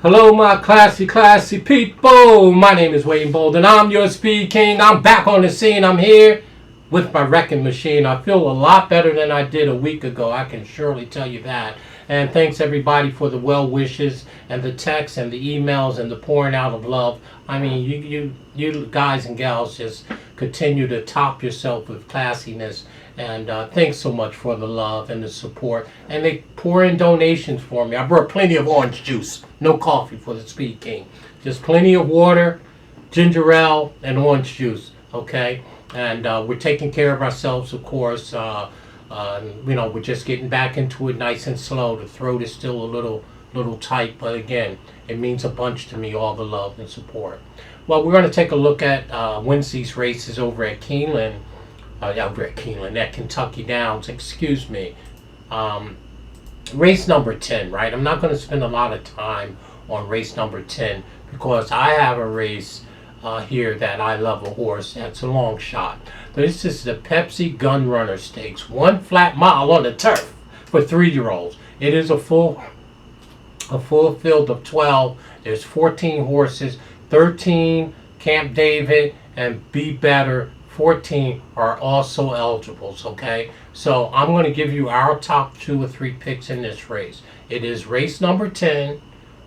Hello, my classy people. My name is Wayne Bolden. I'm your Speed King. I'm back on the scene. I'm here with my wrecking machine. I feel a lot better than I did a week ago. I can surely tell you that. And thanks everybody for the well wishes and the texts and the emails and the pouring out of love. I mean, you guys and gals just continue to top yourself with classiness. And thanks so much for the love and the support. And they pour in donations for me. I brought plenty of orange juice. No coffee for the Speed King. Just plenty of water, ginger ale, and orange juice. Okay? And we're taking care of ourselves, of course. We're just getting back into it nice and slow. The throat is still a little tight. But again, it means a bunch to me, all the love and support. Well, we're going to take a look at Wednesday's races over at Keeneland. At Kentucky Downs, excuse me. Race number 10, right? I'm not going to spend a lot of time on race number 10 because I have a race here that I love a horse. That's a long shot. This is the Pepsi Gun Runner Stakes. 1 flat mile on the turf for 3-year-olds. It is a full field of 12. There's 14 horses, 13 Camp David and Be Better 14 are also eligibles, okay? So I'm going to give you our top 2 or 3 picks in this race. It is race number 10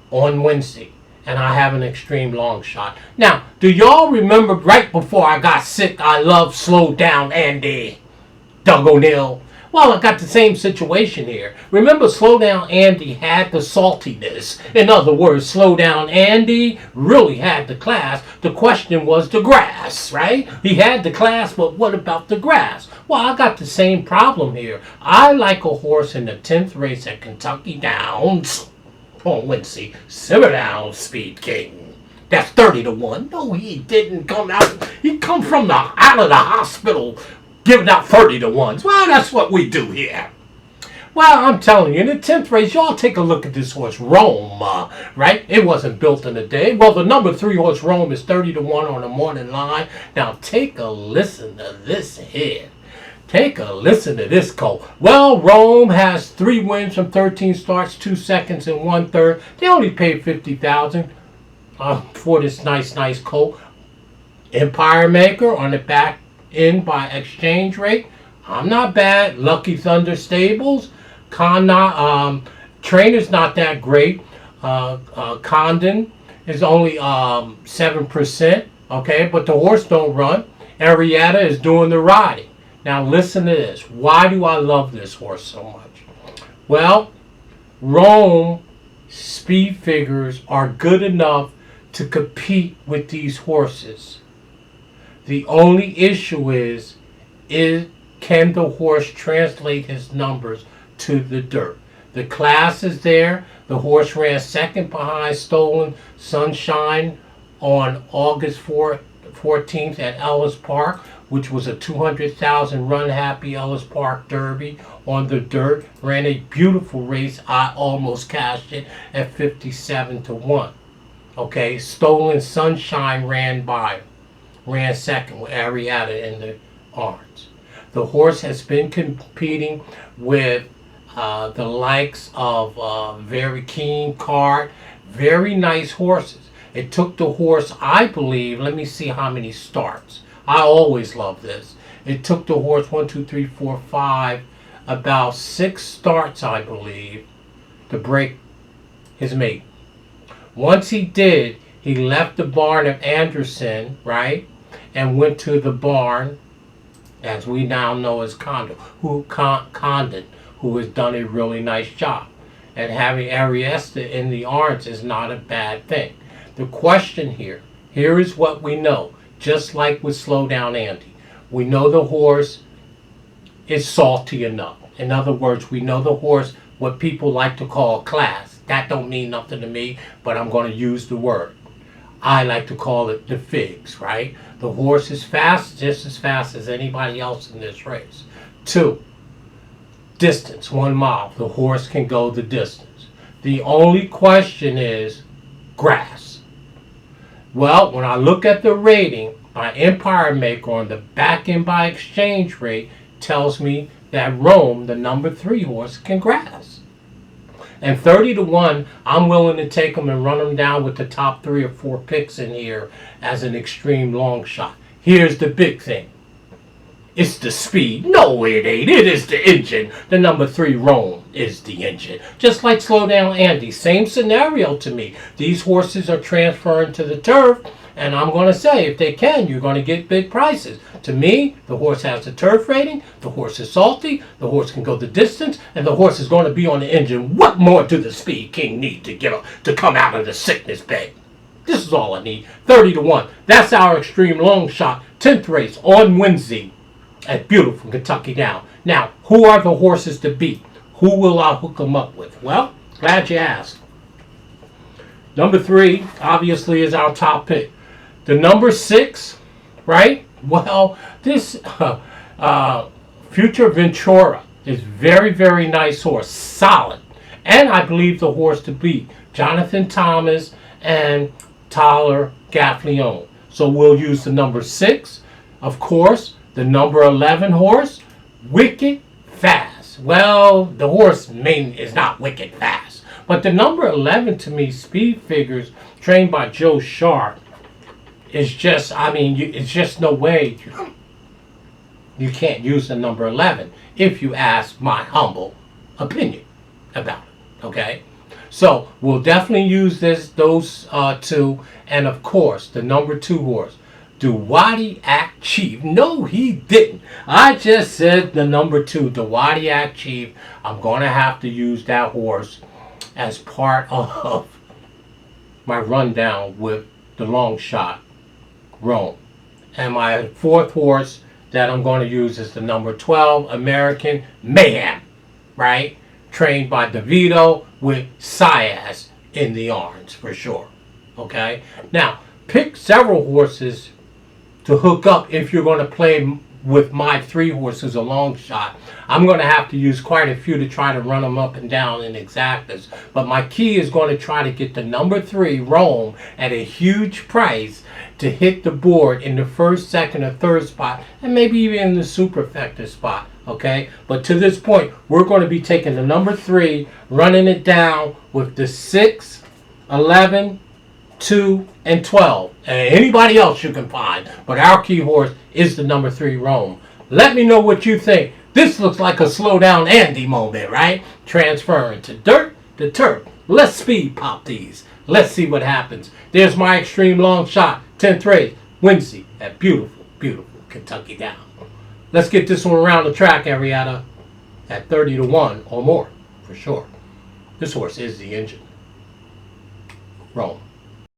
on Wednesday, and I have an extreme long shot. Now, do y'all remember right before I got sick, I loved Slow Down Andy, Doug O'Neill? Well, I got the same situation here. Remember, Slow Down Andy had the saltiness. In other words, Slow Down Andy really had the class. The question was the grass, right? He had the class, but what about the grass? Well, I got the same problem here. I like a horse in the 10th race at Kentucky Downs on Wednesday. Simmer down, Speed King. That's 30-1. No, he didn't come out. He come from out of the hospital giving out 30-1s. Well, that's what we do here. Well, I'm telling you, in the 10th race, y'all take a look at this horse, Rome, right? It wasn't built in a day. Well, the number 3 horse, Rome, is 30-1 on the morning line. Now, take a listen to this here. Take a listen to this colt. Well, Rome has 3 wins from 13 starts, 2 seconds, and 1/3. They only paid $50,000 for this nice colt. Empire Maker on the back in by exchange rate. I'm not bad. Lucky Thunder Stables. Trainer's not that great. Condon is only 7%. Okay, but the horse don't run. Arietta is doing the riding. Now listen to this. Why do I love this horse so much? Well, Rome speed figures are good enough to compete with these horses. The only issue is can the horse translate his numbers to the dirt? The class is there. The horse ran second behind Stolen Sunshine on August 14th at Ellis Park, which was a 200,000 run happy Ellis Park Derby on the dirt. Ran a beautiful race. I almost cashed it at 57-1. Okay, Stolen Sunshine ran second with Arietta in the arms. The horse has been competing with the likes of Very Keen Card, very nice horses. It took the horse, I believe, let me see how many starts. I always love this. It took the horse 1, 2, 3, 4, 5, about 6 starts, I believe, to break his mate. Once he did, he left the barn of Anderson, right, and went to the barn, as we now know as Condon, who has done a really nice job. And having Arietta in the arms is not a bad thing. The question here is what we know. Just like with Slow Down Andy, we know the horse is salty enough. In other words, we know the horse, what people like to call class. That don't mean nothing to me, but I'm going to use the word. I like to call it the figs, right? The horse is fast, just as fast as anybody else in this race. 2, distance, 1 mile. The horse can go the distance. The only question is grass. Well, when I look at the rating, my Empire Maker on the back end by exchange rate tells me that Rome, the number 3 horse, can grass. And 30 to 1, I'm willing to take them and run them down with the top 3 or 4 picks in here as an extreme long shot. Here's the big thing. It's the speed. No, it ain't. It is the engine. The number 3 Rome is the engine. Just like Slow Down Andy. Same scenario to me. These horses are transferring to the turf. And I'm going to say, if they can, you're going to get big prices. To me, the horse has the turf rating. The horse is salty. The horse can go the distance. And the horse is going to be on the engine. What more do the Speed King need to come out of the sickness bed? This is all I need. 30 to 1. That's our extreme long shot. 10th race on Wednesday at beautiful Kentucky Down. Now, who are the horses to beat? Who will I hook them up with? Well, glad you asked. Number 3, obviously, is our top pick. The number 6, right? Well, this Future Ventura is very, very nice horse. Solid. And I believe the horse to beat Jonathan Thomas and Tyler Gaffleone. So we'll use the number 6. Of course, the number 11 horse, Wicked Fast. Well, the horse is not wicked fast. But the number 11, to me, Speed Figures, trained by Joe Sharp, is just, it's just no way you can't use the number 11 if you ask my humble opinion about it, okay? So we'll definitely use those 2, and of course the number 2 horse, Dewadiac Chief. No, he didn't. I just said the number 2, Dewadiac Chief. I'm going to have to use that horse as part of my rundown with the long shot Rome. And my 4th horse that I'm going to use is the number 12, American Mayhem, right? Trained by DeVito with Sias in the arms for sure. Okay? Now, pick several horses to hook up if you're going to play with my 3 horses a long shot. I'm going to have to use quite a few to try to run them up and down in exactas. But my key is going to try to get the number 3 Rome at a huge price to hit the board in the 1st, 2nd, or 3rd spot, and maybe even in the superfecta spot. Okay? But to this point, we're going to be taking the number 3, running it down with the 6, 11, 2, and 12. And anybody else you can find. But our key horse is the number 3 Rome. Let me know what you think. This looks like a Slow Down Andy moment, right? Transferring to dirt to turf. Let's speed pop these. Let's see what happens. There's my extreme long shot. 10th race, Wednesday at beautiful, beautiful Kentucky Down. Let's get this one around the track, Arietta, at 30 to 1 or more, for sure. This horse is the engine. Rome.